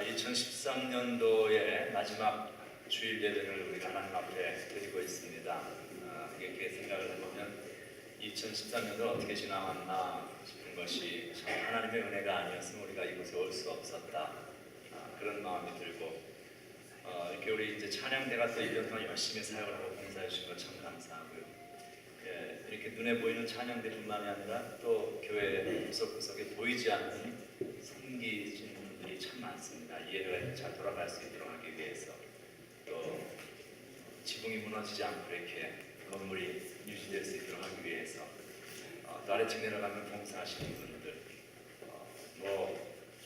2013년도의 마지막 주일 예배를 우리가 하나님 앞에 드리고 있습니다. 이렇게 생각을 해보면 2013년도를 어떻게 지나갔나 싶은 것이 참 하나님의 은혜가 아니었으면 우리가 이곳에 올 수 없었다. 그런 마음이 들고 이렇게 우리 이제 찬양대가 또 1년 동안 열심히 사역을 하고 봉사해 주신 것 참 감사하고요. 이렇게 눈에 보이는 찬양대뿐만이 아니라 또 교회 구석구석에 보이지 않는 섬기신 분들이 참 많습니다. 이 예배가 잘 돌아갈 수 있도록 하기 위해서 또 지붕이 무너지지 않고 이렇게 건물이 유지될 수 있도록 하기 위해서 또 아래층 내려가면 봉사하시는 분들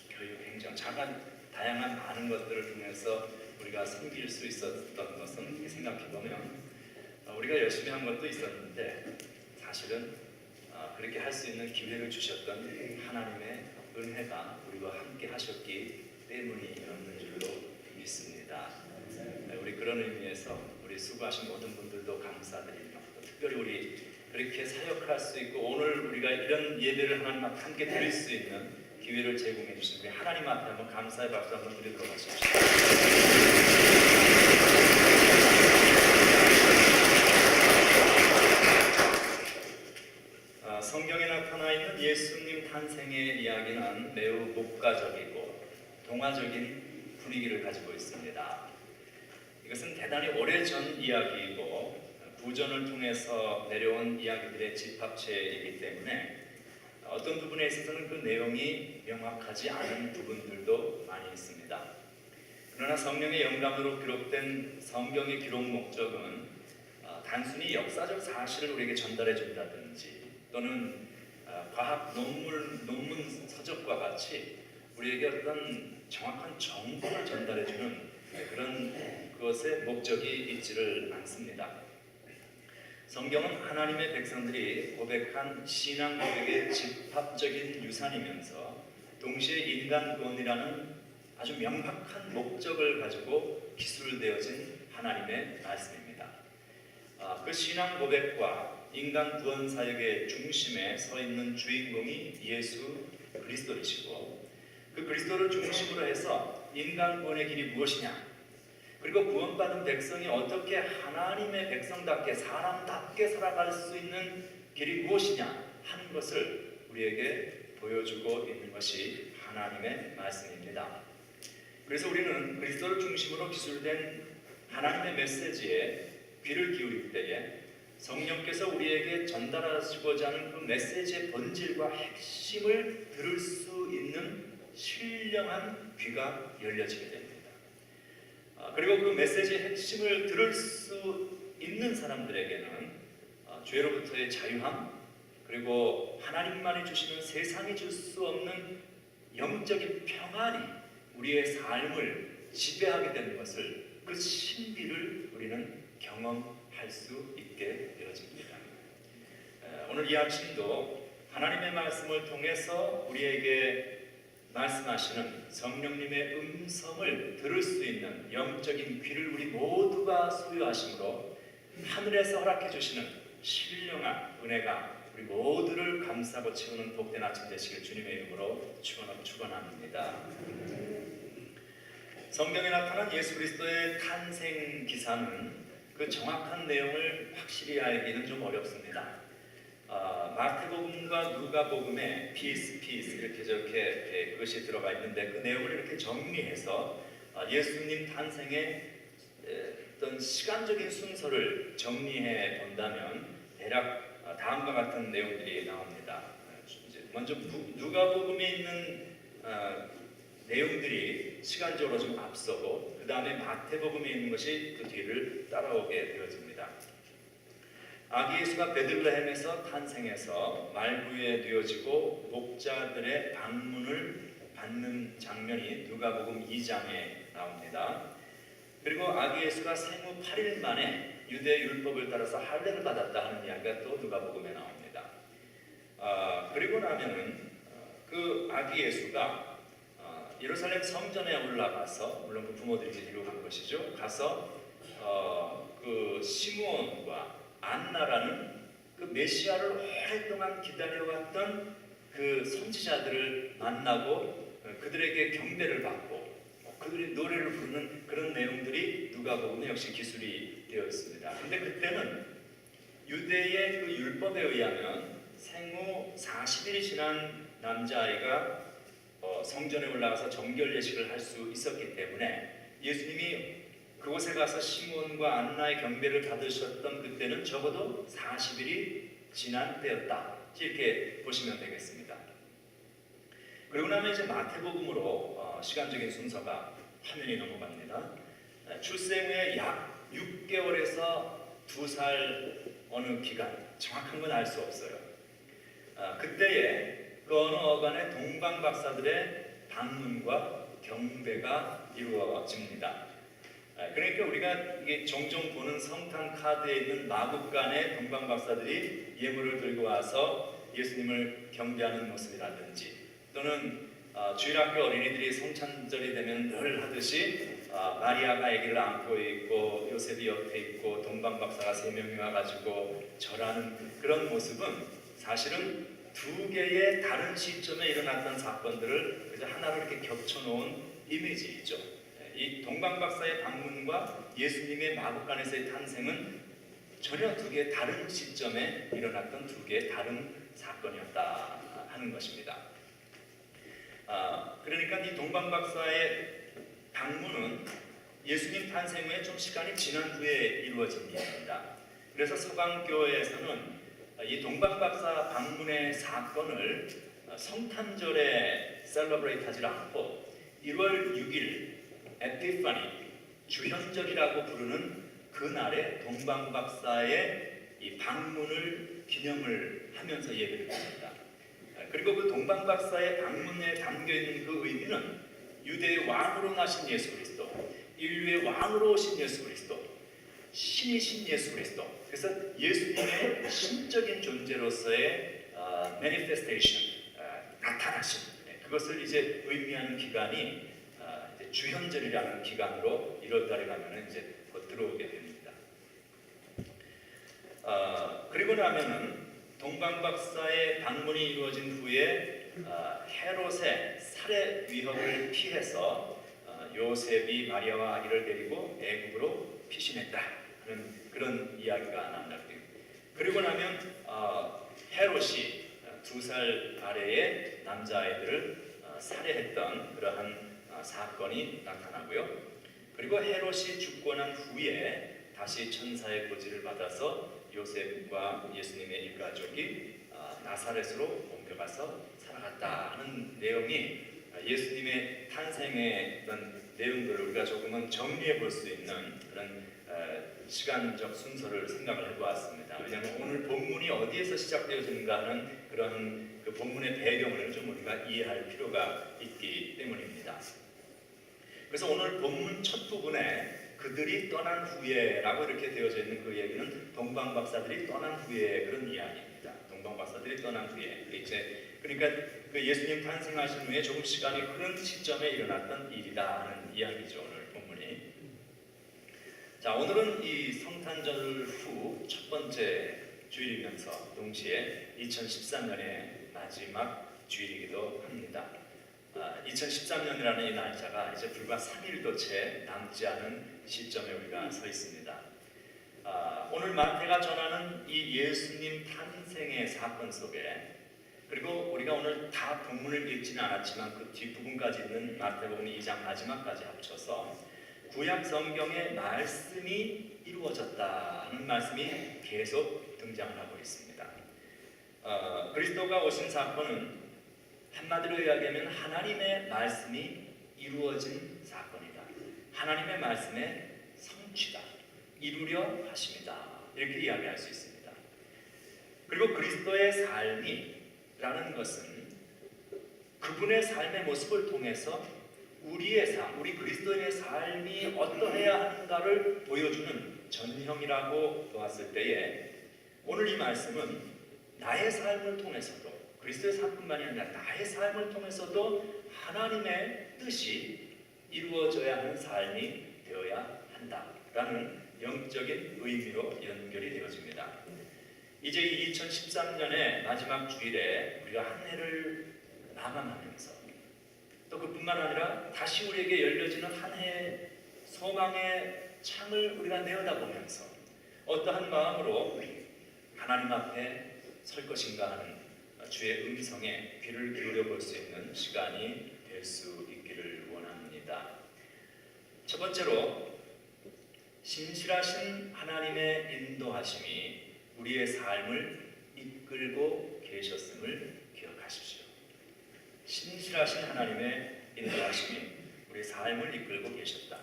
교육, 행정, 다양한 많은 것들을 통해서 우리가 섬길 수 있었던 것은 생각해보면 우리가 열심히 한 것도 있었는데 사실은 그렇게 할 수 있는 기회를 주셨던 하나님의 은혜가 우리와 함께 하셨기 때문이었는 줄로 믿습니다. 우리 그런 의미에서 우리 수고하신 모든 분들도 감사드리며 특별히 우리 그렇게 사역할 수 있고 오늘 우리가 이런 예배를 하나님 앞에 함께 드릴 수 있는 기회를 제공해 주신 우리 하나님 앞에 한번 감사의 박수 한번 드리도록 하십시오. 성경에 나타나 있는 예수님 탄생의 이야기는 매우 목가적이고 동화적인 분위기를 가지고 있습니다. 이것은 대단히 오래전 이야기이고 구전을 통해서 내려온 이야기들의 집합체이기 때문에 어떤 부분에 있어서는 그 내용이 명확하지 않은 부분들도 많이 있습니다. 그러나 성령의 영감으로 기록된 성경의 기록 목적은 단순히 역사적 사실을 우리에게 전달해 준다든지 또는 과학 논문 서적과 같이 우리에게 어떤 정확한 정보를 전달해주는 그런 것의 목적이 있지를 않습니다. 성경은 하나님의 백성들이 고백한 신앙 고백의 집합적인 유산이면서 동시에 인간 구원이라는 아주 명확한 목적을 가지고 기술되어진 하나님의 말씀입니다. 그 신앙 고백과 인간 구원 사역의 중심에 서 있는 주인공이 예수 그리스도이시고 그 그리스도를 중심으로 해서 인간 구원의 길이 무엇이냐, 그리고 구원받은 백성이 어떻게 하나님의 백성답게 사람답게 살아갈 수 있는 길이 무엇이냐 하는 것을 우리에게 보여주고 있는 것이 하나님의 말씀입니다. 그래서 우리는 그리스도를 중심으로 기술된 하나님의 메시지에 귀를 기울일 때에 성령께서 우리에게 전달하시고자 하는 그 메시지의 본질과 핵심을 들을 수 있는 신령한 귀가 열려지게 됩니다. 그리고 그 메시지의 핵심을 들을 수 있는 사람들에게는 죄로부터의 자유함, 그리고 하나님만이 주시는 세상이 줄 수 없는 영적인 평안이 우리의 삶을 지배하게 되는 것을, 그 신비를 우리는 경험할 수 있게 되어집니다. 오늘 이 아침도 하나님의 말씀을 통해서 우리에게 말씀하시는 성령님의 음성을 들을 수 있는 영적인 귀를 우리 모두가 소유하심으로 하늘에서 허락해 주시는 신령한 은혜가 우리 모두를 감싸고 채우는 복된 아침 되시길 주님의 이름으로 축원합니다. 성경에 나타난 예수 그리스도의 탄생 기사는 그 정확한 내용을 확실히 알기는 좀 어렵습니다. 마태복음과 누가복음에 피스 이렇게 저렇게 그것이 들어가 있는데 그 내용을 이렇게 정리해서 예수님 탄생의 어떤 시간적인 순서를 정리해 본다면 대략 다음과 같은 내용들이 나옵니다. 먼저 누가복음에 있는 내용들이 시간적으로 좀 앞서고 그 다음에 마태복음에 있는 것이 그 뒤를 따라오게 되어집니다. 아기 예수가 베들레헴에서 탄생해서 말구에 뉘어지고 목자들의 방문을 받는 장면이 누가복음 2장에 나옵니다. 그리고 아기 예수가 생후 8일 만에 유대 율법을 따라서 할례를 받았다 하는 이야기가 또 누가복음에 나옵니다. 그리고 나면은 그 아기 예수가 예루살렘 성전에 올라가서, 물론 그 부모들이 데리고 간 것이죠. 가서 그 시므온과 안나라는 그 메시아를 오랫동안 기다려왔던 그 선지자들을 만나고 그들에게 경배를 받고 그들이 노래를 부르는 그런 내용들이 누가복음에 역시 기술이 되어 있습니다. 근데 그때는 유대의 그 율법에 의하면 생후 40일이 지난 남자아이가 성전에 올라가서 정결 예식을 할 수 있었기 때문에 예수님이 그곳에 가서 시몬과 안나의 경배를 받으셨던 그때는 적어도 40일이 지난 때였다. 이렇게 보시면 되겠습니다. 그리고 나면 이제 마태복음으로 시간적인 순서가 화면이 넘어갑니다. 출생 후에 약 6개월에서 2살 어느 기간, 정확한 건 알 수 없어요. 그때에 그 어느 어간의 동방박사들의 방문과 경배가 이루어집니다. 그러니까 우리가 이게 종종 보는 성탄 카드에 있는 마국간의 동방박사들이 예물을 들고 와서 예수님을 경배하는 모습이라든지, 또는 주일학교 어린이들이 성찬절이 되면 늘 하듯이 마리아가 아기를 안고 있고 요셉이 옆에 있고 동방박사가 3명이 와가지고 절하는 그런 모습은 사실은 두 개의 다른 시점에 일어났던 사건들을 그래서 하나로 이렇게 겹쳐놓은 이미지이죠. 이 동방박사의 방문과 예수님의 마국간에서의 탄생은 전혀 두 개의 다른 시점에 일어났던 두 개의 다른 사건이었다 하는 것입니다. 그러니까 이 동방박사의 방문은 예수님 탄생 후에 좀 시간이 지난 후에 이루어진 일입니다. 그래서 서강교회에서는 이 동방박사 방문의 사건을 성탄절에 셀러브레이트 하지 않고 1월 6일 에피파니, 주현절이라고 부르는 그날에 동방박사의 이 방문을 기념을 하면서 예배를 드립니다. 그리고 그 동방박사의 방문에 담겨있는 그 의미는 유대의 왕으로 나신 예수 그리스도, 인류의 왕으로 오신 예수 그리스도, 신이신 예수 그리스도, 그래서 예수님의 신적인 존재로서의 manifestation, 나타나심, 그것을 이제 의미하는 기간이 이제 주현절이라는 기간으로 1월달에 가면은 이제 곧 들어오게 됩니다. 그리고 나면은 동방박사의 방문이 이루어진 후에 헤롯의 살해 위협을 피해서 요셉이 마리아와 아기를 데리고 애국으로 피신했다 하는 그런 이야기가 나옵니다. 그리고 나면 헤롯이 2살 아래의 남자아이들을 살해했던 그러한 사건이 나타나고요. 그리고 헤롯이 죽고 난 후에 다시 천사의 고지를 받아서 요셉과 예수님의 일가족이 나사렛으로 옮겨가서 살아갔다는 내용이 예수님의 탄생의 어떤 내용들을 우리가 조금은 정리해 볼 수 있는 그런 시간적 순서를 생각을 해보았습니다. 왜냐하면 오늘 본문이 어디에서 시작되어지는가 하는 그런 그 본문의 배경을 좀 우리가 이해할 필요가 있기 때문입니다. 그래서 오늘 본문 첫 부분에 그들이 떠난 후에라고 이렇게 되어져 있는 그 얘기는 동방박사들이 떠난 후에 그런 이야기입니다. 동방박사들이 떠난 후에 그러니까 그 예수님 탄생하신 후에 조금 시간이 흐른 시점에 일어났던 일이다 하는 이야기죠. 오늘 본문이. 자, 오늘은 이 성탄절 후 첫 번째 주일이면서 동시에 2013년의 마지막 주일이기도 합니다. 2013년이라는 이 날짜가 이제 불과 3일도 채 남지 않은 시점에 우리가 서 있습니다. 오늘 마태가 전하는 이 예수님 탄생의 사건 속에, 그리고 우리가 오늘 다 본문을 읽지는 않았지만 그 뒷부분까지 있는 마태복음 2장 마지막까지 합쳐서 구약 성경의 말씀이 이루어졌다 하는 말씀이 계속 등장을 하고 있습니다. 그리스도가 오신 사건은 한마디로 이야기하면 하나님의 말씀이 이루어진 사건이다. 하나님의 말씀의 성취다. 이루려 하십니다. 이렇게 이야기할 수 있습니다. 그리고 그리스도의 삶이라는 것은 그분의 삶의 모습을 통해서 우리의 삶, 우리 그리스도인의 삶이 어떠해야 하는가를 보여주는 전형이라고 보았을 때에 오늘 이 말씀은 나의 삶을 통해서도, 그리스도의 삶뿐만이 아니라 나의 삶을 통해서도 하나님의 뜻이 이루어져야 하는 삶이 되어야 한다라는 영적인 의미로 연결이 되어집니다. 이제 2013년의 마지막 주일에 우리가 한 해를 마감하면서 또 그뿐만 뿐만 아니라 다시 우리에게 열려지는 한 해의 소망의 창을 우리가 내어다보면서 어떠한 마음으로 하나님 앞에 설 것인가 하는 주의 음성에 귀를 기울여 볼 수 있는 시간이 될 수 있기를 원합니다. 첫 번째로, 신실하신 하나님의 인도하심이 우리의 삶을 이끌고 계셨음을 기억하십시오. 신실하신 하나님의 인도하심이 우리의 삶을 이끌고 계셨다.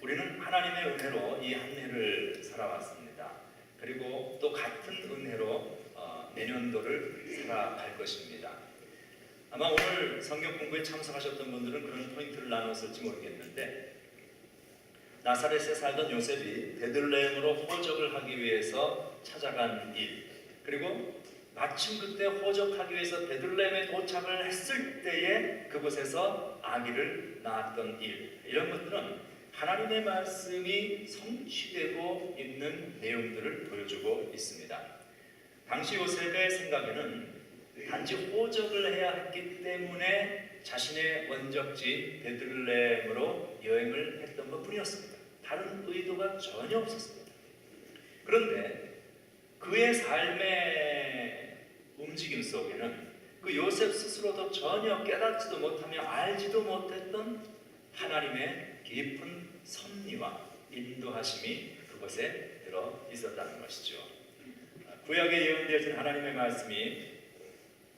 우리는 하나님의 은혜로 이 한 해를 살아왔습니다. 그리고 또 같은 은혜로 내년도를 살아갈 것입니다. 아마 오늘 성경 공부에 참석하셨던 분들은 그런 포인트를 나눴을지 모르겠는데, 나사렛에 살던 요셉이 베들레헴으로 호적을 하기 위해서 찾아간 일, 그리고 마침 그때 호적하기 위해서 베들레헴에 도착을 했을 때에 그곳에서 아기를 낳았던 일, 이런 것들은 하나님의 말씀이 성취되고 있는 내용들을 보여주고 있습니다. 당시 요셉의 생각에는 단지 호적을 해야 했기 때문에 자신의 원적지 베들레헴으로 여행을 했던 것뿐이었습니다. 다른 의도가 전혀 없었습니다. 그런데 그의 삶의 움직임 속에는 그 요셉 스스로도 전혀 깨닫지도 못하며 알지도 못했던 하나님의 깊은 섭리와 인도하심이 그곳에 들어 있었다는 것이죠. 구약에 예언되어진 하나님의 말씀이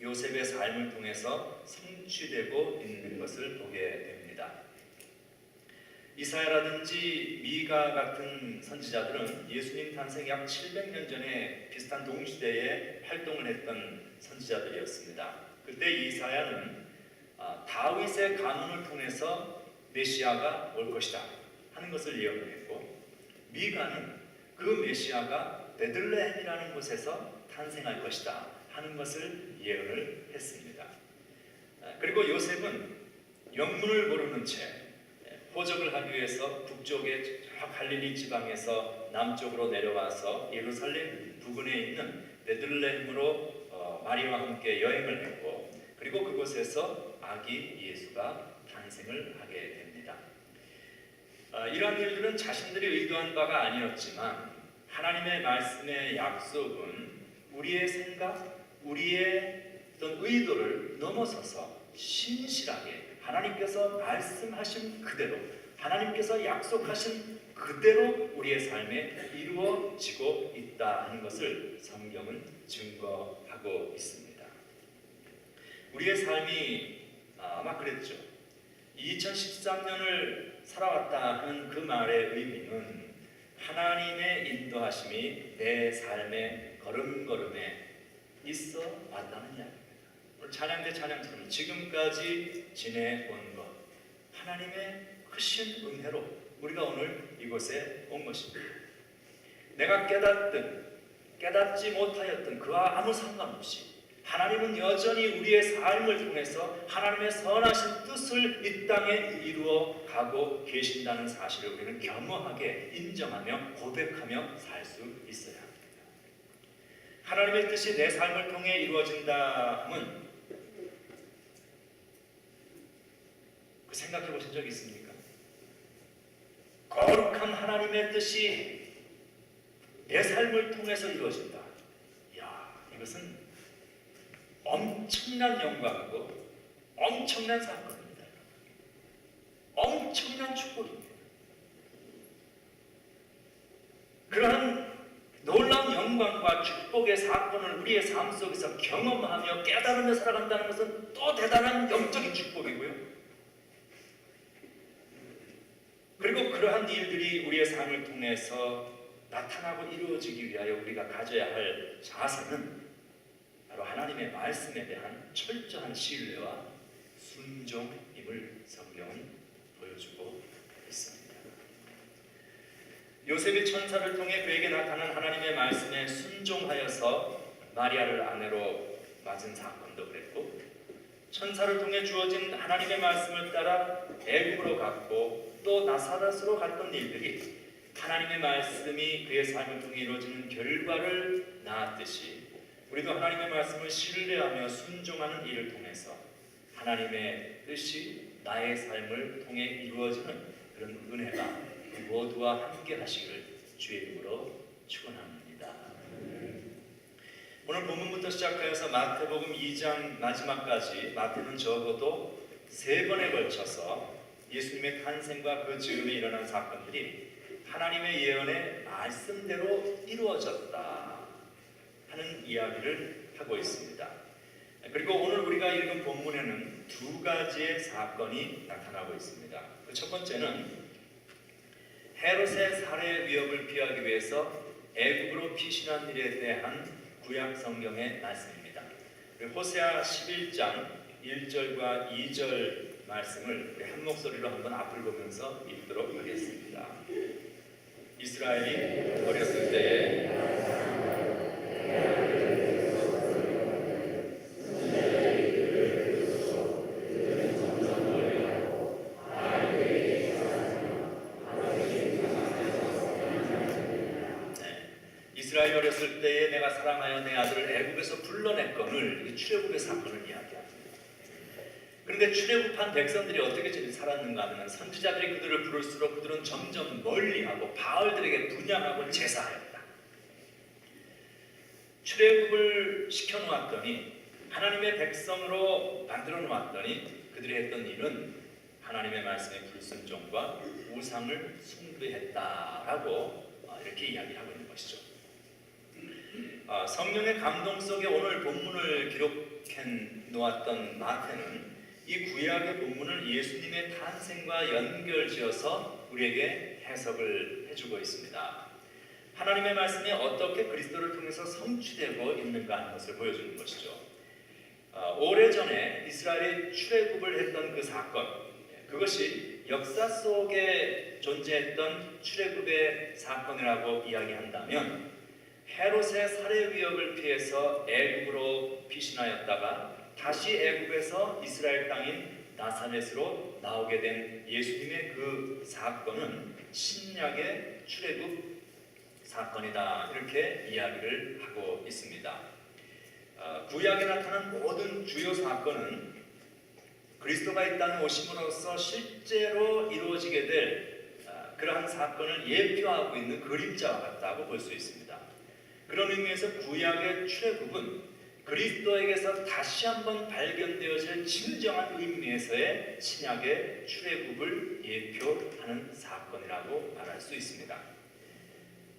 요셉의 삶을 통해서 성취되고 있는 것을 보게 됩니다. 이사야라든지 미가 같은 선지자들은 예수님 탄생 약 700년 전에 비슷한 동시대에 활동을 했던 선지자들이었습니다. 그때 이사야는 다윗의 가문을 통해서 메시아가 올 것이다 하는 것을 예언했고, 미가는 그 메시아가 베들레헴이라는 곳에서 탄생할 것이다 하는 것을 예언을 했습니다. 그리고 요셉은 영문을 모르는 채 호적을 하기 위해서 북쪽의 갈릴리 지방에서 남쪽으로 내려와서 예루살렘 부근에 있는 베들레헴으로 마리아와 함께 여행을 했고, 그리고 그곳에서 아기 예수가 탄생을 하게 됩니다. 이러한 일들은 자신들이 의도한 바가 아니었지만 하나님의 말씀의 약속은 우리의 생각, 우리의 어떤 의도를 넘어서서 신실하게 하나님께서 말씀하신 그대로, 하나님께서 약속하신 그대로 우리의 삶에 이루어지고 있다 하는 것을 성경은 증거하고 있습니다. 우리의 삶이 아마 그랬죠. 2013년을 살아왔다 하는 그 말의 의미는 하나님의 인도하심이 내 삶의 걸음걸음에 있어 왔다는 이야기입니다. 오늘 찬양대 찬양처럼 지금까지 지내온 것, 하나님의 크신 은혜로 우리가 오늘 이곳에 온 것입니다. 내가 깨닫든 깨닫지 못하였든 그와 아무 상관없이 하나님은 여전히 우리의 삶을 통해서 하나님의 선하신 뜻을 이 땅에 이루어 가고 계신다는 사실을 우리는 겸허하게 인정하며 고백하며 살 수 있어야 합니다. 하나님의 뜻이 내 삶을 통해 이루어진다 하면 그 생각해 보신 적 있습니까? 거룩한 하나님의 뜻이 내 삶을 통해서 이루어진다. 이야, 이것은 엄청난 영광이고 엄청난 사건입니다. 엄청난 축복입니다. 그러한 놀라운 영광과 축복의 사건을 우리의 삶 속에서 경험하며 깨달으며 살아간다는 것은 또 대단한 영적인 축복이고요. 그리고 그러한 일들이 우리의 삶을 통해서 나타나고 이루어지기 위하여 우리가 가져야 할 자세는 바로 하나님의 말씀에 대한 철저한 신뢰와 순종임을 성경은 보여주고 있습니다. 요셉이 천사를 통해 그에게 나타난 하나님의 말씀에 순종하여서 마리아를 아내로 맞은 사건도 그랬고, 천사를 통해 주어진 하나님의 말씀을 따라 애굽으로 갔고 또 나사렛으로 갔던 일들이 하나님의 말씀이 그의 삶을 통해 이루어지는 결과를 낳았듯이 우리도 하나님의 말씀을 신뢰하며 순종하는 일을 통해서 하나님의 뜻이 나의 삶을 통해 이루어지는 그런 은혜가 모두와 함께 하시기를 주의 이름으로 축원합니다. 오늘 본문부터 시작하여서 마태복음 2장 마지막까지 마태는 적어도 3번에 걸쳐서 예수님의 탄생과 그 즈음에 일어난 사건들이 하나님의 예언의 말씀대로 이루어졌다 하는 이야기를 하고 있습니다. 그리고 오늘 우리가 읽은 본문에는 2가지의 사건이 나타나고 있습니다. 그 첫 번째는 헤롯의 살해 위협을 피하기 위해서 애굽으로 피신한 일에 대한 구약 성경의 말씀입니다. 호세아 11장 1절과 2절 말씀을 우리 한 목소리로 한번 앞을 보면서 읽도록 하겠습니다. 이스라엘이 어렸을 때에 이스라엘 어렸을 때에 내가 사랑하여 내 아들을 애굽에서 불러냈거늘, 출애굽의 사건을 이야기합니다. 그런데 출애굽한 백성들이 어떻게 살았는가 하면 선지자들이 그들을 부를수록 그들은 점점 멀리하고 바알들에게 분향하고 제사하였다. 출애굽을 시켜놓았더니 하나님의 백성으로 만들어 놓았더니 그들이 했던 일은 하나님의 말씀에 불순종과 우상을 숭배했다라고 이렇게 이야기하고 있는 것이죠. 성령의 감동 속에 오늘 본문을 기록해 놓았던 마태는 이 구약의 본문을 예수님의 탄생과 연결지어서 우리에게 해석을 해주고 있습니다. 하나님의 말씀이 어떻게 그리스도를 통해서 성취되고 있는가 하는 것을 보여주는 것이죠. 오래전에 이스라엘이 출애굽을 했던 그 사건, 그것이 역사 속에 존재했던 출애굽의 사건이라고 이야기한다면 헤롯의 살해 위협을 피해서 애굽으로 피신하였다가 다시 애굽에서 이스라엘 땅인 나사렛으로 나오게 된 예수님의 그 사건은 신약의 출애굽 사건이다, 이렇게 이야기를 하고 있습니다. 구약에 나타난 모든 주요 사건은 그리스도가 이 땅에 오심으로써 실제로 이루어지게 될 그러한 사건을 예표하고 있는 그림자와 같다고 볼 수 있습니다. 그런 의미에서 구약의 출애굽은 그리스도에게서 다시 한번 발견되어질 진정한 의미에서의 신약의 출애굽을 예표하는 사건이라고 말할 수 있습니다.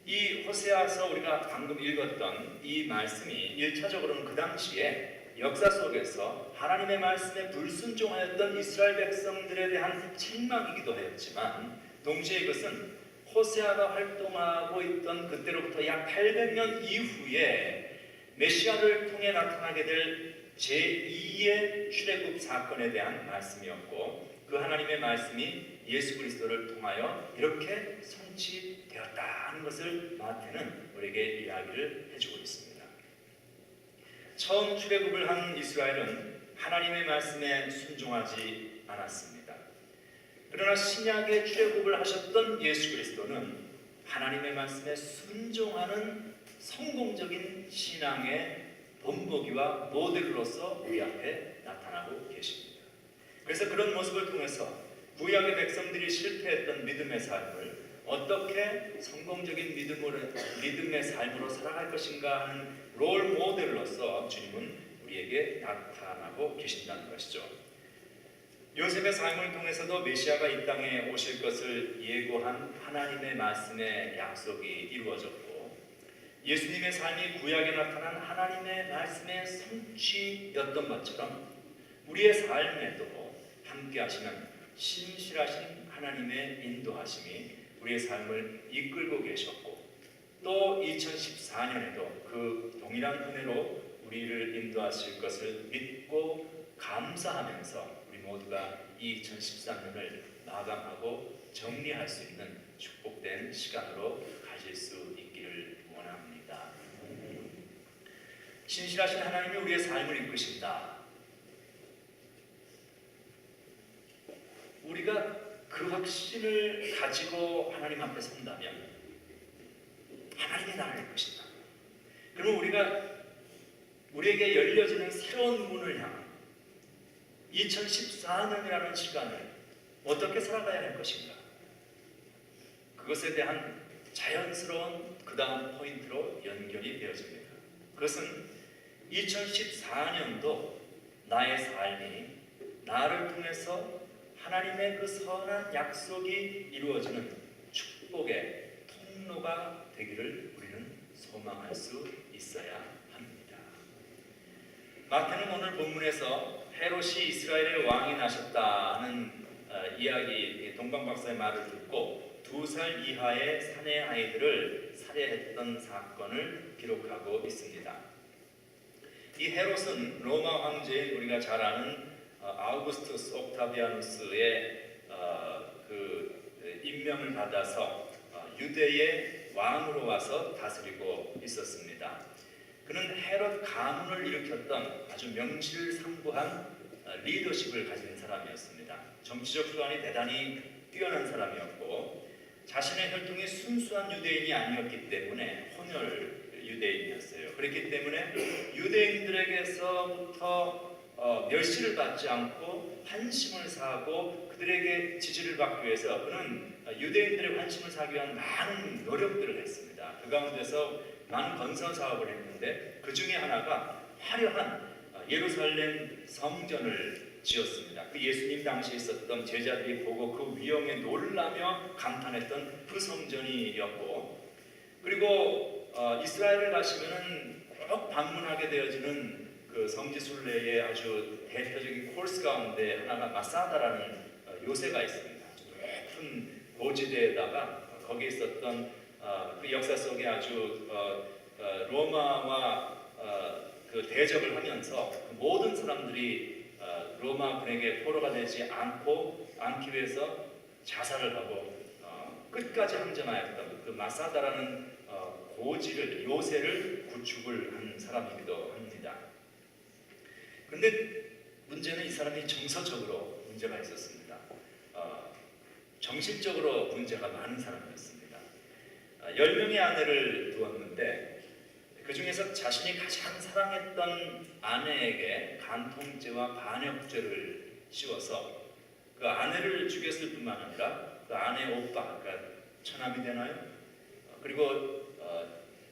이 호세아서 우리가 방금 읽었던 이 말씀이 1차적으로는 그 당시에 역사 속에서 하나님의 말씀에 불순종하였던 이스라엘 백성들에 대한 책망이기도 했지만 동시에 이것은 호세아가 활동하고 있던 그때로부터 약 800년 이후에 메시아를 통해 나타나게 될 제2의 출애굽 사건에 대한 말씀이었고, 그 하나님의 말씀이 예수 그리스도를 통하여 이렇게 성취되었다 하는 것을 마태는 우리에게 이야기를 해주고 있습니다. 처음 출애굽을 한 이스라엘은 하나님의 말씀에 순종하지 않았습니다. 그러나 신약의 출애굽을 하셨던 예수 그리스도는 하나님의 말씀에 순종하는 성공적인 신앙의 본보기와 모델로서 우리 앞에 나타나고 계십니다. 그래서 그런 모습을 통해서 구약의 백성들이 실패했던 믿음의 삶을 어떻게 성공적인 믿음의 삶으로 살아갈 것인가 하는 롤 모델로서 주님은 우리에게 나타나고 계신다는 것이죠. 요셉의 삶을 통해서도 메시아가 이 땅에 오실 것을 예고한 하나님의 말씀의 약속이 이루어졌고, 예수님의 삶이 구약에 나타난 하나님의 말씀의 성취였던 것처럼 우리의 삶에도 함께 하시는 신실하신 하나님의 인도하심이 우리의 삶을 이끌고 계셨고, 또 2014년에도 그 동일한 은혜로 우리를 인도하실 것을 믿고 감사하면서 모두가 이 2013년을 마감하고 정리할 수 있는 축복된 시간으로 가질 수 있기를 원합니다. 신실하신 하나님이 우리의 삶을 이끄신다. 우리가 그 확신을 가지고 하나님 앞에 선다면 하나님이 나를 이끄신다. 그러면 우리에게 열려지는 새로운 문을 향한 2014년이라는 시간을 어떻게 살아가야 할 것인가? 그것에 대한 자연스러운 그 다음 포인트로 연결이 되어집니다. 그것은 2014년도 나의 삶이 나를 통해서 하나님의 그 선한 약속이 이루어지는 축복의 통로가 되기를 우리는 소망할 수 있어야 합니다. 마태는 오늘 본문에서 헤롯이 이스라엘의 왕이 나셨다는 이야기, 동방박사의 말을 듣고 2살 이하의 사내 아이들을 살해했던 사건을 기록하고 있습니다. 이 헤롯은 로마 황제인 우리가 잘 아는 아우구스투스 옥타비아누스의 그 임명을 받아서 유대의 왕으로 와서 다스리고 있었습니다. 그는 헤롯 가문을 일으켰던 아주 명실상부한 리더십을 가진 사람이었습니다. 정치적 수완이 대단히 뛰어난 사람이었고 자신의 혈통이 순수한 유대인이 아니었기 때문에 혼혈 유대인이었어요. 그렇기 때문에 유대인들에게서부터 멸시를 받지 않고 환심을 사고 그들에게 지지를 받기 위해서 그는 유대인들의 환심을 사기 위한 많은 노력들을 했습니다. 그 가운데서 많은 건설 사업을 했는데 그 중에 하나가 화려한 예루살렘 성전을 지었습니다. 그 예수님 당시에 있었던 제자들이 보고 그 위엄에 놀라며 감탄했던 그 성전이었고, 그리고 이스라엘을 가시면은 꼭 방문하게 되어지는 그 성지순례의 아주 대표적인 코스 가운데 하나가 마사다라는 요새가 있습니다. 높은 고지대에다가 거기에 있었던 그 역사 속에 아주 로마와 그 대적을 하면서 모든 사람들이 로마군에게 포로가 되지 않기 위해서 자살을 하고 끝까지 항전하였던 그 마사다라는 고지를 요새를 구축을 한 사람이기도 합니다. 그런데 문제는 이 사람이 정서적으로 문제가 있었습니다. 정신적으로 문제가 많은 사람이었습니다. 10명의 아내를 두었는데 그 중에서 자신이 가장 사랑했던 아내에게 간통죄와 반역죄를 씌워서 그 아내를 죽였을 뿐만 아니라 그 아내 오빠, 그러니까 처남이 되나요? 그리고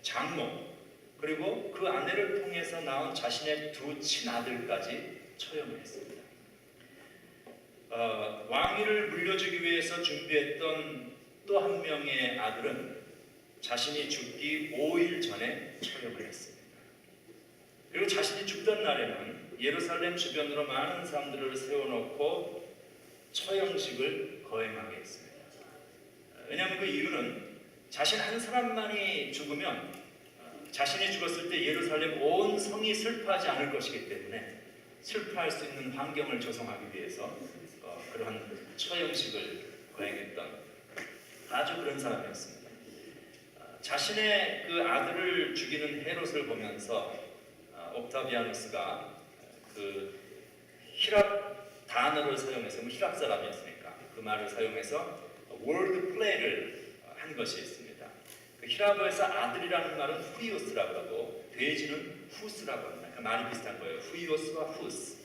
장모, 그리고 그 아내를 통해서 낳은 자신의 2 친아들까지 처형을 했습니다. 왕위를 물려주기 위해서 준비했던 또 한 명의 아들은 자신이 죽기 5일 전에 처형을 했습니다. 그리고 자신이 죽던 날에는 예루살렘 주변으로 많은 사람들을 세워놓고 처형식을 거행하게 했습니다. 왜냐하면 그 이유는 자신 한 사람만이 죽으면 자신이 죽었을 때 예루살렘 온 성이 슬퍼하지 않을 것이기 때문에 슬퍼할 수 있는 환경을 조성하기 위해서 그러한 처형식을 거행했던 아주 그런 사람이었습니다. 자신의 그 아들을 죽이는 헤롯을 보면서 옥타비아누스가 그 히랍 단어를 사용해서 히랍 사람이었으니까 그 말을 사용해서 월드 플레이를 한 것이 있습니다. 그 히라보에서 아들이라는 말은 후이오스라고 하고 돼지는 후스라고 합니다. 그 말이 비슷한 거예요. 후이오스와 후스.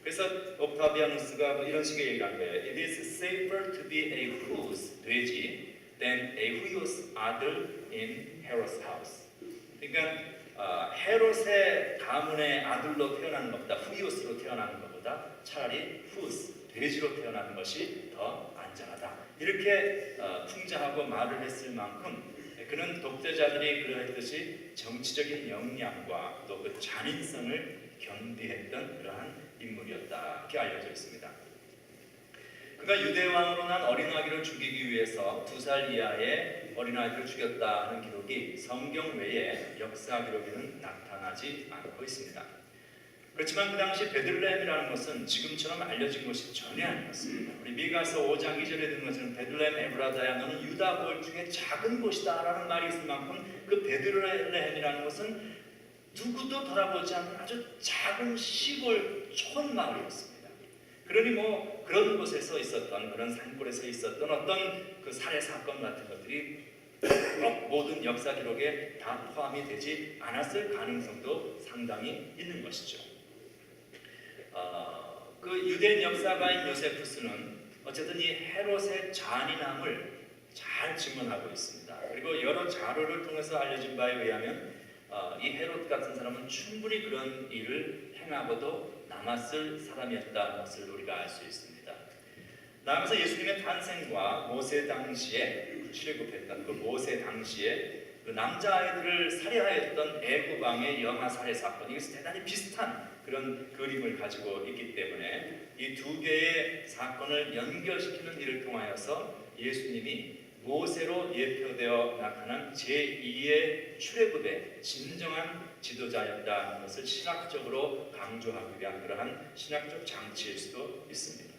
그래서 옥타비아누스가 뭐 이런 식의 얘기를 한 거예요. It is safer to be a whose 돼지 than a whose 아들 in Herod's house. 그러니까 헤롯의 가문의 아들로 태어나는 것보다 후이오스로 태어나는 것보다 차라리 후스 돼지로 태어나는 것이 더 안전하다. 이렇게 풍자하고 말을 했을 만큼 그는 독재자들이 그러했듯이 정치적인 역량과 또 그 잔인성을 겸비했던 그러한 인물이었다. 이렇게 알려져 있습니다. 그가 유대왕으로 난 어린아기를 죽이기 위해서 2살 이하의 어린아이를 죽였다 하는 기록이 성경 외에 역사 기록에는 나타나지 않고 있습니다. 그렇지만 그 당시 베들레헴이라는 것은 지금처럼 알려진 것이 전혀 아니었습니다. 우리 미가서 5장 2절에 든 것은 베들레헴 에브라다야 너는 유다 볼 중에 작은 곳이다 라는 말이 있을 만큼 그 베들레헴이라는 것은 누구도 돌아보지 않는 아주 작은 시골 촌마을이었습니다. 그러니 뭐 그런 곳에서 있었던 그런 산골에서 있었던 어떤 그 살해 사건 같은 것들이 모든 역사 기록에 다 포함이 되지 않았을 가능성도 상당히 있는 것이죠. 그 유대인 역사가인 요세푸스는 어쨌든 이 헤롯의 잔인함을 잘 증언하고 있습니다. 그리고 여러 자료를 통해서 알려진 바에 의하면 이 헤롯 같은 사람은 충분히 그런 일을 행하고도 남았을 사람이었다는 것을 우리가 알 수 있습니다. 나아가서 예수님의 탄생과 모세 당시에 출애굽했던 그 모세 당시에 그 남자아이들을 살해하였던 애굽 왕의 영아 살해 사건, 이것이 대단히 비슷한 그런 그림을 가지고 있기 때문에 이 두 개의 사건을 연결시키는 일을 통하여서 예수님이 모세로 예표되어 나타난 제2의 출애굽의 진정한 지도자였다는 것을 신학적으로 강조하기 위한 그러한 신학적 장치일 수도 있습니다.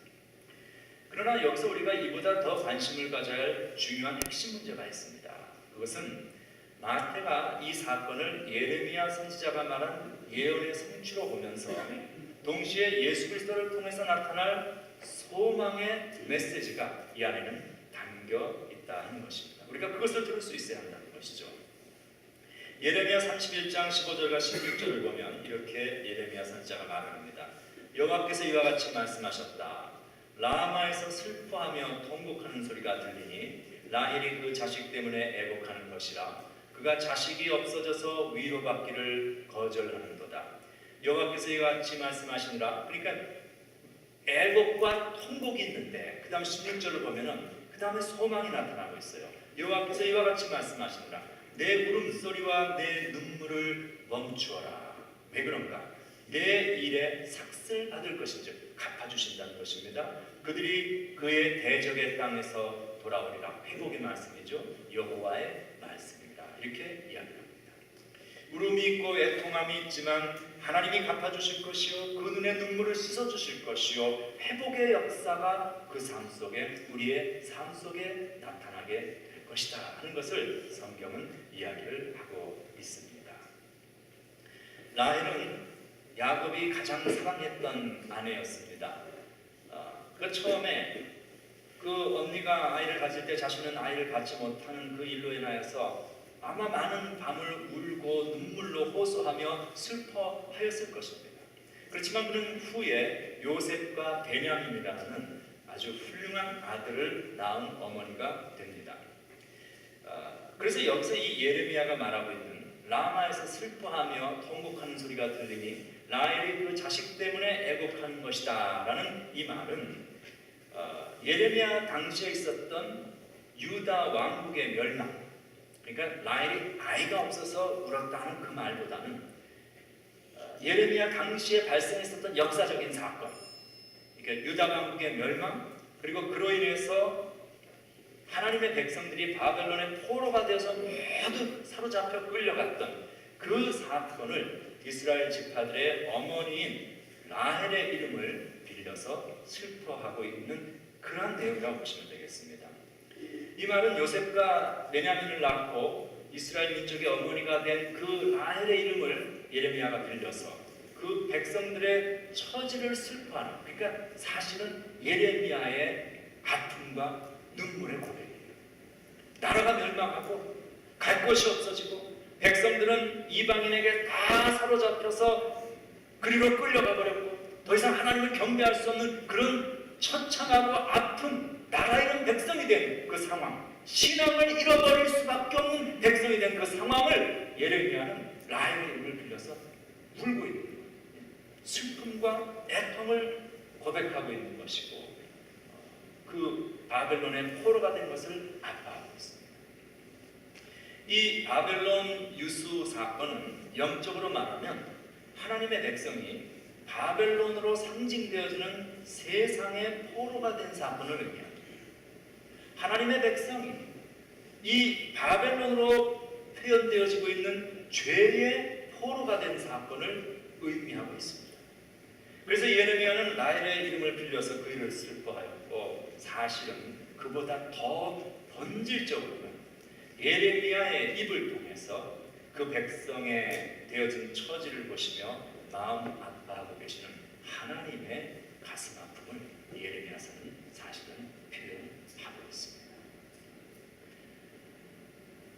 그러나 여기서 우리가 이보다 더 관심을 가져야 할 중요한 핵심 문제가 있습니다. 그것은 마태가 이 사건을 예레미야 선지자가 말한 예언의 성취로 보면서 동시에 예수 그리스도를 통해서 나타날 소망의 메시지가 이 안에는 담겨 있다 하는 것입니다. 우리가 그것을 들을 수 있어야 한다는 것이죠. 예레미야 31장 15절과 16절을 보면 이렇게 예레미야 선지자가 말합니다. 여호와께서 이와 같이 말씀하셨다. 라마에서 슬퍼하며 통곡하는 소리가 들리니 라헬이 그 자식 때문에 애곡하는 것이라. 그가 자식이 없어져서 위로받기를 거절하는도다. 여호와께서 이와 같이 말씀하시니라. 그러니까 애곡과 통곡이 있는데 그 다음 16절을 보면은 그 다음에 소망이 나타나고 있어요. 여호와께서 이와 같이 말씀하시니라. 내 울음소리와 내 눈물을 멈추어라. 왜 그런가? 내 일에 삭슬 받을 것인즉 갚아주신다는 것입니다. 그들이 그의 대적의 땅에서 돌아오리라. 회복의 말씀이죠. 여호와의 말씀입니다. 이렇게 이야기합니다. 울음이 있고 애통함이 있지만 하나님이 갚아주실 것이요 그 눈의 눈물을 씻어주실 것이요 회복의 역사가 그 삶 속에 우리의 삶 속에 나타나게 될 것이다 하는 것을 성경은 이야기를 하고 있습니다. 라헬은 야곱이 가장 사랑했던 아내였습니다. 그 처음에 그 언니가 아이를 가질 때 자신은 아이를 갖지 못하는 그 일로 인하여서 아마 많은 밤을 울고 눈물로 호소하며 슬퍼하였을 것입니다. 그렇지만 그는 후에 요셉과 베냐민이라는 아주 훌륭한 아들을 낳은 어머니가 됩니다. 그래서 여기서 이 예레미야가 말하고 있는 라마에서 슬퍼하며 통곡하는 소리가 들리니 라헬이 그 자식 때문에 애곡하는 것이다 라는 이 말은 예레미야 당시에 있었던 유다 왕국의 멸망, 그러니까 라헬이 아이가 없어서 울었다는 그 말보다는 예레미야 당시에 발생했었던 역사적인 사건, 그러니까 유다 왕국의 멸망, 그리고 그로 인해서 하나님의 백성들이 바벨론의 포로가 되어서 모두 사로잡혀 끌려갔던 그 사건을 이스라엘 지파들의 어머니인 라헬의 이름을 빌려서 슬퍼하고 있는 그러한 내용이라고 보시면 되겠습니다. 이 말은 요셉과 베냐민을 낳고 이스라엘 민족의 어머니가 된 그 라헬의 이름을 예레미야가 빌려서 그 백성들의 처지를 슬퍼하는, 그러니까 사실은 예레미야의 아픔과 눈물의 고백이에요. 나라가 멸망하고 갈 곳이 없어지고 백성들은 이방인에게 다 사로잡혀서 그리로 끌려가 버렸고 더 이상 하나님을 경배할 수 없는 그런 처참하고 아픈 나라 잃은 백성이 된 그 상황, 신앙을 잃어버릴 수밖에 없는 백성이 된 그 상황을 예레미야는 라헬의 이름을 빌려서 울고 있는 거예요. 슬픔과 애통을 고백하고 있는 것이고 그 바벨론의 포로가 된 것을 아파하고 있습니다. 이 바벨론 유수 사건은 영적으로 말하면 하나님의 백성이 바벨론으로 상징되어지는 세상의 포로가 된 사건을 의미합니다. 하나님의 백성이 이 바벨론으로 표현되어지고 있는 죄의 포로가 된 사건을 의미하고 있습니다. 그래서 예레미야는 라헬의 이름을 빌려서 그 일을 슬퍼하였고 사실은 그보다 더 본질적으로는 예레미야의 입을 통해서 그 백성의 되어진 처지를 보시며 마음 아파하고 계시는 하나님의 가슴 아픔을 예레미야서는 사실은 표현하고 있습니다.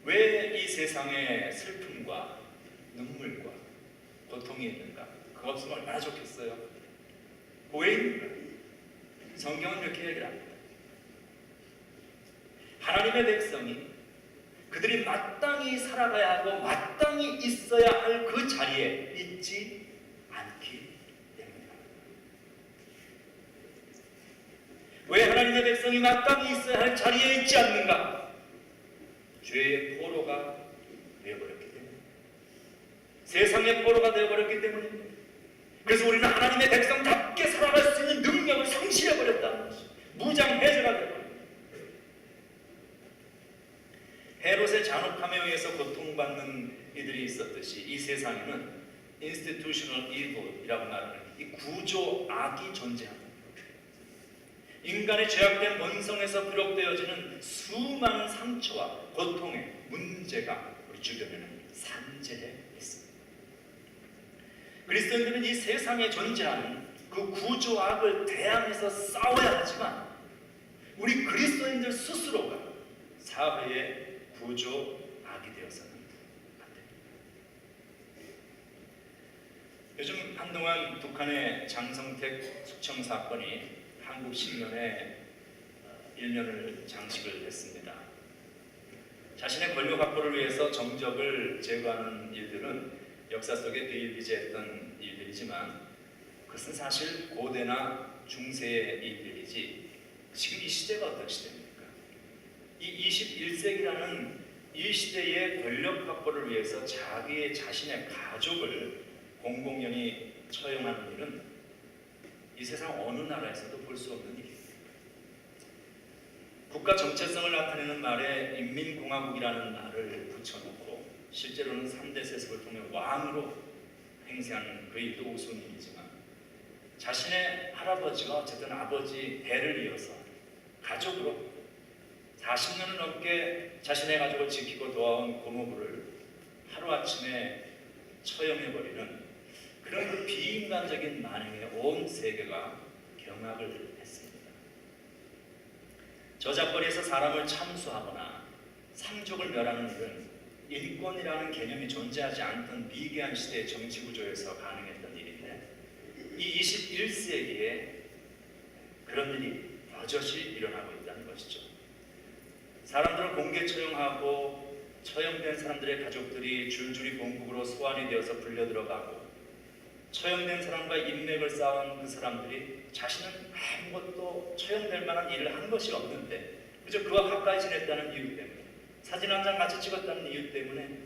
왜 이 세상에 슬픔과 눈물과 고통이 있는가? 그거 없으면 얼마나 좋겠어요. 왜 있는가? 성경은 이렇게 얘기를 합니다. 하나님의 백성이 그들이 마땅히 살아가야 하고 마땅히 있어야 할 그 자리에 있지 않기 때문이다. 왜 하나님의 백성이 마땅히 있어야 할 자리에 있지 않는가? 죄의 포로가 되어버렸기 때문에, 세상의 포로가 되어버렸기 때문입니다. 그래서 우리는 하나님의 백성답게 살아갈 수 있는 능력을 상실해버렸다는 것이 무장해제가 되어버립니다. 헤롯의 잔혹함에 의해서 고통받는 이들이 있었듯이 이 세상에는 institutional evil이라고 말하는 이 구조 악이 존재합니다. 인간의 죄악된 본성에서 비롯되어지는 수많은 상처와 고통의 문제가 우리 주변에는 산재해 있습니다. 그리스도인들은 이 세상에 존재하는 그 구조 악을 대항해서 싸워야 하지만 우리 그리스도인들 스스로가 사회의 구조 악이 되어서는 안 됩니다. 요즘 한동안 북한의 장성택 숙청 사건이 한국 신문에 일면을 장식을 했습니다. 자신의 권력 확보를 위해서 정적을 제거하는 일들은 역사 속에 비일비재했던 일들이지만 그것은 사실 고대나 중세의 일들이지 지금 이 시대가 어떤 시대입니까? 이 21세기라는 이 시대의 권력 확보를 위해서 자신의 가족을 공공연히 처형하는 일은 이 세상 어느 나라에서도 볼 수 없는 일입니다. 국가 정체성을 나타내는 말에 인민공화국이라는 말을 붙여놓고 실제로는 3대 세습을 통해 왕으로 행세하는 그 일도 우스운 일이지만 자신의 할아버지가 어쨌든 아버지 대를 이어서 가족으로 40년을 넘게 자신의 가족을 지키고 도와온 고모부를 하루아침에 처형해버리는 그런 그 비인간적인 만행에 온 세계가 경악을 했습니다. 저작거리에서 사람을 참수하거나 상족을 멸하는 일은 인권이라는 개념이 존재하지 않던 미개한 시대의 정치구조에서 가능했던 일인데 이 21세기에 그런 일이 버젓이 일어나고 있다는 것이죠. 사람들을 공개 처형하고 처형된 사람들의 가족들이 줄줄이 본국으로 소환이 되어서 불려 들어가고 처형된 사람과 인맥을 쌓은 그 사람들이 자신은 아무것도 처형될 만한 일을 한 것이 없는데 그저 그와 가까이 지냈다는 이유 때문에 사진 한 장 같이 찍었다는 이유 때문에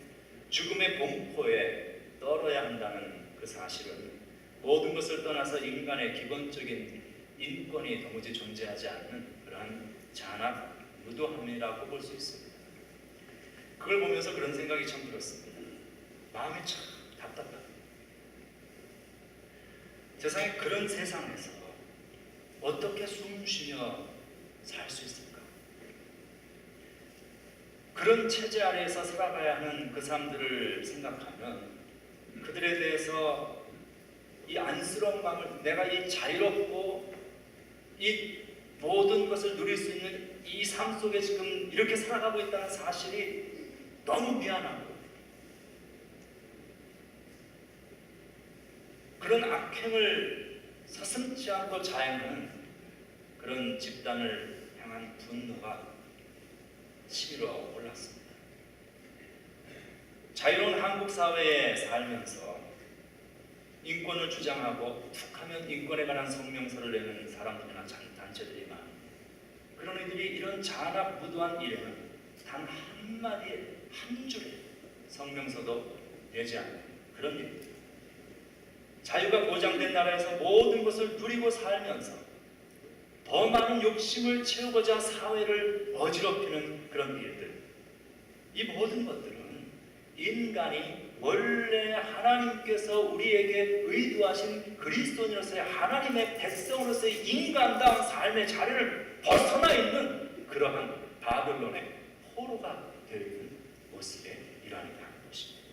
죽음의 공포에 떨어야 한다는 그 사실은 모든 것을 떠나서 인간의 기본적인 인권이 도무지 존재하지 않는 그러한 잔악 무도함이라고 볼 수 있습니다. 그걸 보면서 그런 생각이 참 들었습니다. 마음이 참 답답합니다. 세상에 그런 세상에서 어떻게 숨쉬며 살 수 있을까? 그런 체제 아래에서 살아가야 하는 그 사람들을 생각하면 그들에 대해서 이 안쓰러운 마음을 내가 이 자유롭고 이 모든 것을 누릴 수 있는 이 삶 속에 지금 이렇게 살아가고 있다는 사실이 너무 미안하고 그런 악행을 서슴지 않고 자행하는 그런 집단을 향한 분노가 치밀어 올랐습니다. 자유로운 한국 사회에 살면서 인권을 주장하고 툭하면 인권에 관한 성명서를 내는 사람들이나 단체들이 많은데 그런 이들이 이런 잔악무도한 일에는 단 한마디에 한 줄의 성명서도 내지 않는 그런 일입니다. 자유가 보장된 나라에서 모든 것을 누리고 살면서 더 많은 욕심을 채우고자 사회를 어지럽히는 그런 일들, 이 모든 것들은 인간이 원래 하나님께서 우리에게 의도하신 그리스도인으로서의 하나님의 백성으로서의 인간다운 삶의 자리를 벗어나 있는 그러한 바벨론의 포로가 되어 있는 모습의 일환이라는 것입니다.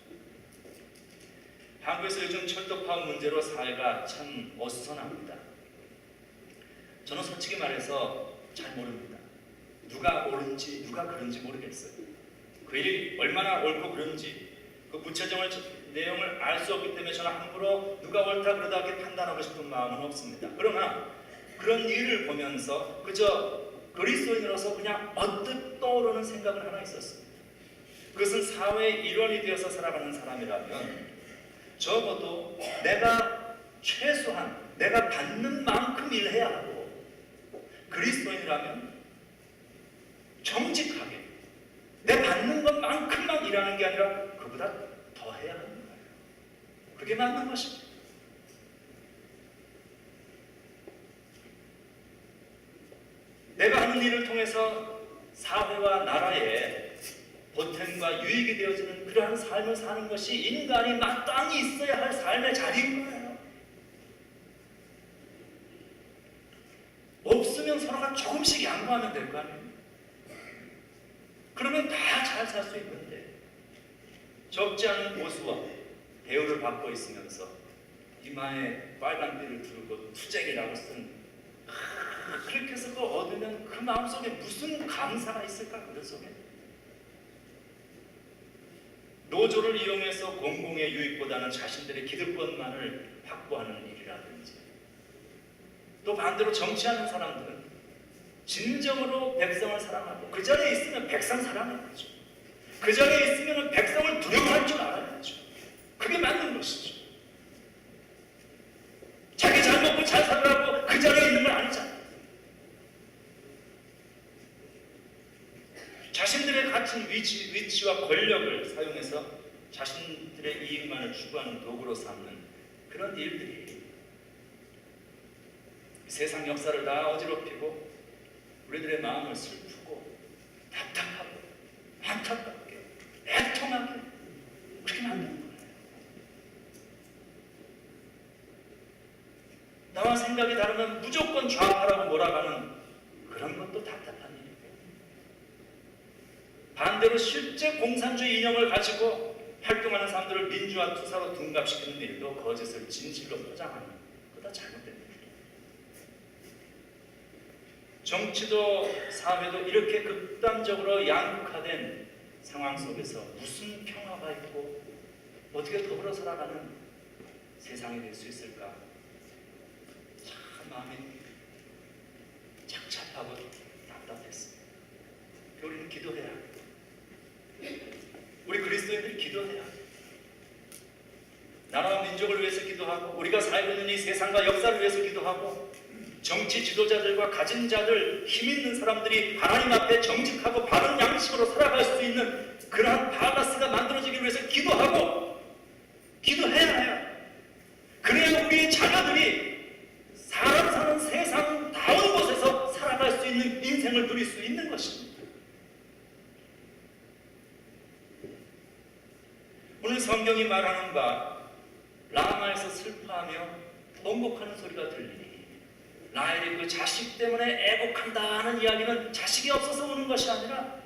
한국에서 요즘 철도 파업 문제로 사회가 참 어수선합니다. 저는 솔직히 말해서 잘 모릅니다. 누가 옳은지 누가 그른지 모르겠어요. 그 일이 얼마나 옳고 그른지 그 구체적을 내용을 알 수 없기 때문에 저는 함부로 누가 옳다 그러다 이렇게 판단하고 싶은 마음은 없습니다. 그러나 그런 일을 보면서 그저 그리스도인으로서 그냥 언뜻 떠오르는 생각은 하나 있었습니다. 그것은 사회의 일원이 되어서 살아가는 사람이라면 적어도 내가 최소한 내가 받는 만큼 일해야 하고, 그리스도인이라면 정직하게 내 받는 것만큼만 일하는 게 아니라 그보다 더 해야 하는 거예요. 그게 맞는 것입니다. 내가 하는 일을 통해서 사회와 나라에 보탬과 유익이 되어지는 그러한 삶을 사는 것이 인간이 마땅히 있어야 할 삶의 자리인 거예요. 없으면 서로가 조금씩 양보하면 될 거 아니에요. 그러면 다 잘 살 수 있는데, 적지 않은 고수와 대우를 받고 있으면서 이마에 빨간띠를 두르고 투쟁이라고 쓴, 그렇게 해서 그거 얻으면 그 마음속에 무슨 감사가 있을까? 그 속에 노조를 이용해서 공공의 유익보다는 자신들의 기득권만을 확보하는 일이라든지, 또 반대로 정치하는 사람들은 진정으로 백성을 사랑하고 그 자리에 있으면 백성 사랑해야죠. 그 자리에 있으면 백성을 두려워할 줄 알아야죠. 그게 맞는 것이죠. 자기 잘 먹고 잘 살라고 그 자리에 있는 건 아니잖아요. 자신들의 갖춘 위치와 권력을 사용해서 자신들의 이익만을 추구하는 도구로 삼는 그런 일들이 세상 역사를 다 어지럽히고 우리들의 마음을 슬프고 답답하고 안타깝게 애통하게 그렇게 만드는 거예요. 나와 생각이 다르면 무조건 좌파라고 몰아가는 그런 것도 답답한 일이에요. 반대로 실제 공산주의 이념을 가지고 활동하는 사람들을 민주화 투사로 둔갑시키는 일도 거짓을 진실로 포장하는, 그거 다 잘못된 일이에요. 정치도 사회도 이렇게 극단적으로 양극화된 상황 속에서 무슨 평화가 있고 어떻게 더불어 살아가는 세상이 될 수 있을까? 참 마음이 착잡하고 답답했습니다. 우리는 기도해야 합니다. 우리 그리스도인들이 기도해야 합니다. 나라와 민족을 위해서 기도하고, 우리가 살고 있는 이 세상과 역사를 위해서 기도하고, 정치 지도자들과 가진 자들, 힘 있는 사람들이 하나님 앞에 정직하고 바른 양식으로 살아갈 수 있는 그러한 바가스가 만들어지기 위해서 기도하고, 기도해야 해요. 그래야 우리의 자녀들이 사람 사는 세상다운 곳에서 살아갈 수 있는 인생을 누릴 수 있는 것입니다. 오늘 성경이 말하는 바, 라마에서 슬퍼하며 번복하는 소리가 들리니, 라헬이 그 자식 때문에 애곡한다는 이야기는 자식이 없어서 오는 것이 아니라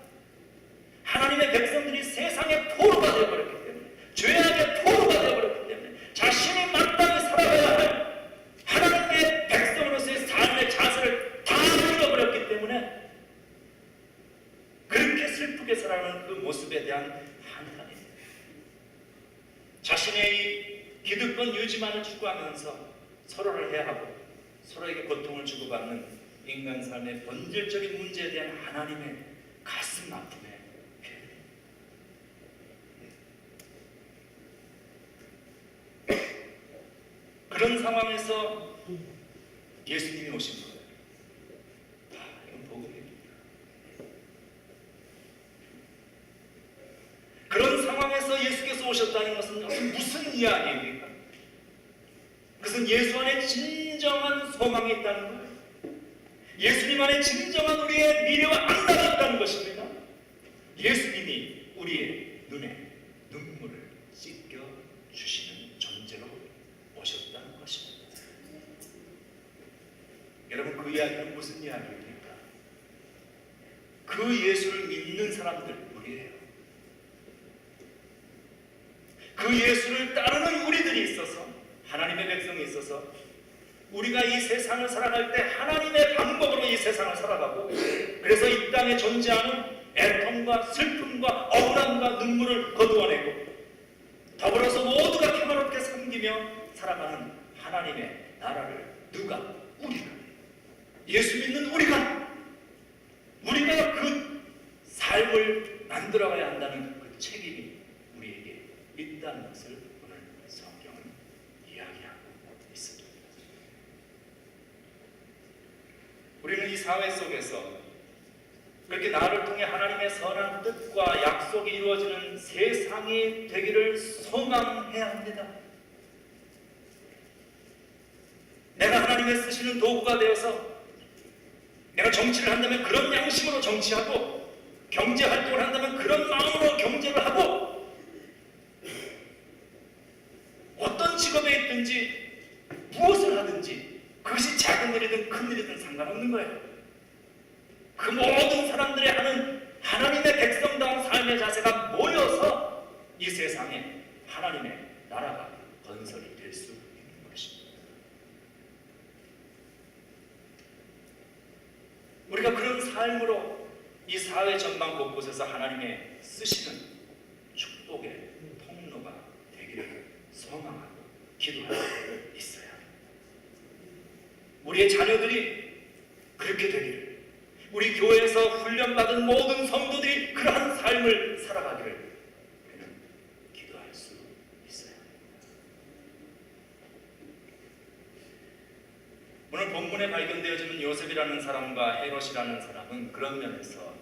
하나님의 백성들이 세상의 포로가 되어버렸기 때문에, 죄악의 포로가 되어버렸기 때문에, 자신이 마땅히 살아가야 할 하나님의 백성으로서의 삶의 자세를 다 잃어버렸기 때문에 그렇게 슬프게 살아가는 그 모습에 대한 한탄입니다. 자신의 이 기득권 유지만을 추구하면서 서로를 해하고 서로에게 고통을 주고받는 인간 삶의 본질적인 문제에 대한 하나님의 가슴 아픔의 표현. 그런 상황에서 예수님이 오신 거예요. 이건 복음입니다. 그런 상황에서 예수께서 오셨다는 것은 무슨 이야기입니까? 그것은 예수 안에 진정한 소망이 있다는 거예요. 예수님 안에 진정한 우리의 미래와 안락이 있다는 것입니다. 예수님이 우리의 눈에 눈물을 씻겨 주시는 존재로 오셨다는 것입니다. 여러분, 그 이야기는 무슨 이야기입니까? 그 예수를 믿는 사람들, 우리예요. 그 예수를 따르는 우리들이 있어서, 하나님의 백성이 있어서 우리가 이 세상을 살아갈 때 하나님의 방법으로 이 세상을 살아가고, 그래서 이 땅에 존재하는 애통과 슬픔과 억울함과 눈물을 거두어내고 더불어서 모두가 평화롭게 섬기며 살아가는 하나님의 나라를 누가? 우리가, 예수 믿는 우리가 그 삶을 만들어가야 한다는 그 책임이 우리에게 있다는 것을 오늘 성경은 이야기하고 있습니다. 우리는 이 사회 속에서 그렇게 나를 통해 하나님의 선한 뜻과 약속이 이루어지는 세상이 되기를 소망해야 합니다. 내가 하나님의 쓰시는 도구가 되어서 내가 정치를 한다면 그런 양심으로 정치하고, 경제활동을 한다면 그런 마음으로 경제를 하고, 어떤 직업에 있든지 무엇을 하든지 그것이 작은 일이든 큰 일이든 상관없는 거예요. 그 모든 사람들이 하는 하나님의 백성다운 삶의 자세가 모여서 이 세상에 하나님의 나라가 건설이 될 수 있는 것입니다. 우리가 그런 삶으로 이 사회 전방 곳곳에서 하나님의 쓰시는 축복의 통로가 되기를 소망하고 기도하고 있어야 합니다. 우리의 자녀들이 그렇게 되기를, 우리 교회에서 훈련받은 모든 성도들이 그러한 삶을 살아가기를 우리는 기도할 수 있어야 합니다. 오늘 본문에 발견되어지는 요셉이라는 사람과 헤롯이라는 사람은 그런 면에서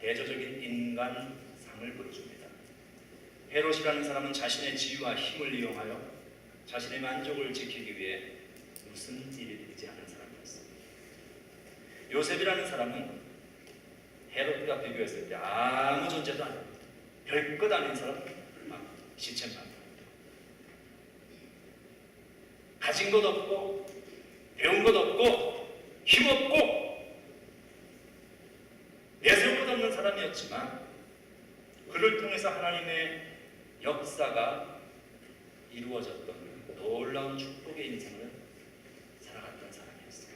대조적인 인간상을 보여줍니다. 헤롯이라는 사람은 자신의 지위와 힘을 이용하여 자신의 만족을 지키기 위해 무슨 일이 되지 않은 사람이었습니다. 요셉이라는 사람은 헤롯과 비교했을 때 아무 존재도 아닙니다. 별것 아닌 사람, 시체만 가진 것 없고 배운 것 없고 힘없고 내세울 것 없는 사람이었지만 그를 통해서 하나님의 역사가 이루어졌던 놀라운 축복의 인생을 살아갔던 사람이었어요.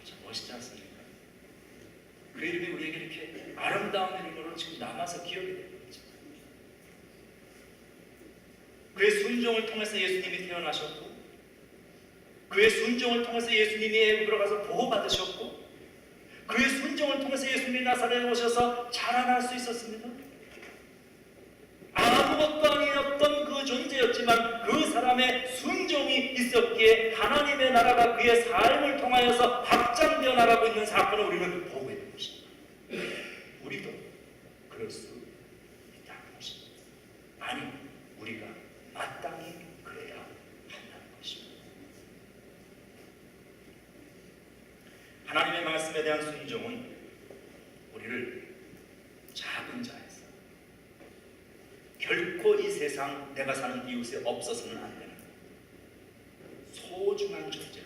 참 멋있지 않습니까? 그 이름이 우리에게 이렇게 아름다운 이름으로 지금 남아서 기억이 되는 거죠. 그의 순종을 통해서 예수님이 태어나셨고, 그의 순종을 통해서 예수님이 애굽으로 가서 보호받으셨고, 그의 순종을 통해서 예수님이 나사렛에 오셔서 자라날 수 있었습니다. 아무것도 아니었던 그 존재였지만 그 사람의 순종이 있었기에 하나님의 나라가 그의 삶을 통하여서 확장되어 나가고 있는 사건을 우리는 보고 있는 것입니다. 우리도 그럴 수 있다는 것입니다. 아니, 우리가 마땅히 그래야 한다는 것입니다. 하나님의 말씀에 대한 순종은 우리를 작은 자에서 결코 이 세상 내가 사는 이웃에 없어서는 안 되는 소중한 존재로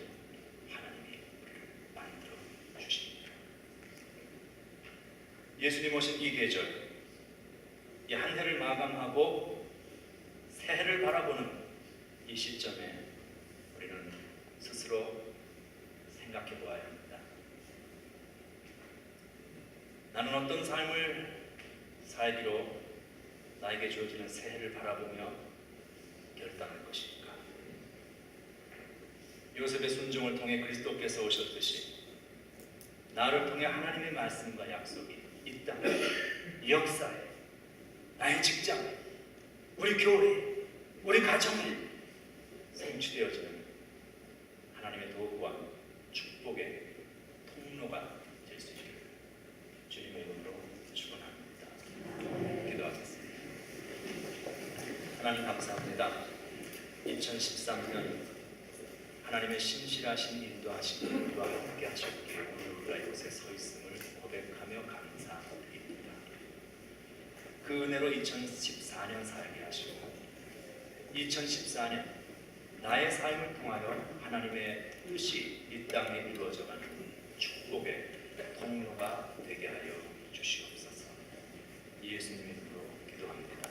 하나님이 우리를 만들어 주십니다. 예수님 오신 이 계절, 이 한 해를 마감하고 새해를 바라보는 이 시점에 우리는 스스로 생각해 보아야 합니다. 나는 어떤 삶을 살기로 나에게 주어지는 새해를 바라보며 결단할 것입니까? 요셉의 순종을 통해 그리스도께서 오셨듯이 나를 통해 하나님의 말씀과 약속이 이 땅, 이 역사에, 나의 직장, 우리 교회, 우리 가정에 성취되어지는 하나님의 도구와 축복의 통로가 될 수 있기를 주님의 이름으로 축원합니다. 기도하겠습니다. 하나님 감사합니다. 2013년 하나님의 신실하신 인도하신 우리와 함께 하셨기에 우리가 이곳에 서 있음을 고백하며 감사드립니다. 그 은혜로 2014년 살게 하시고 2014년 나의 삶을 통하여 하나님의 뜻이 이 땅에 이루어져가는 축복의 통로가 되게 하여 주시옵소서. 예수님의 이름으로 기도합니다.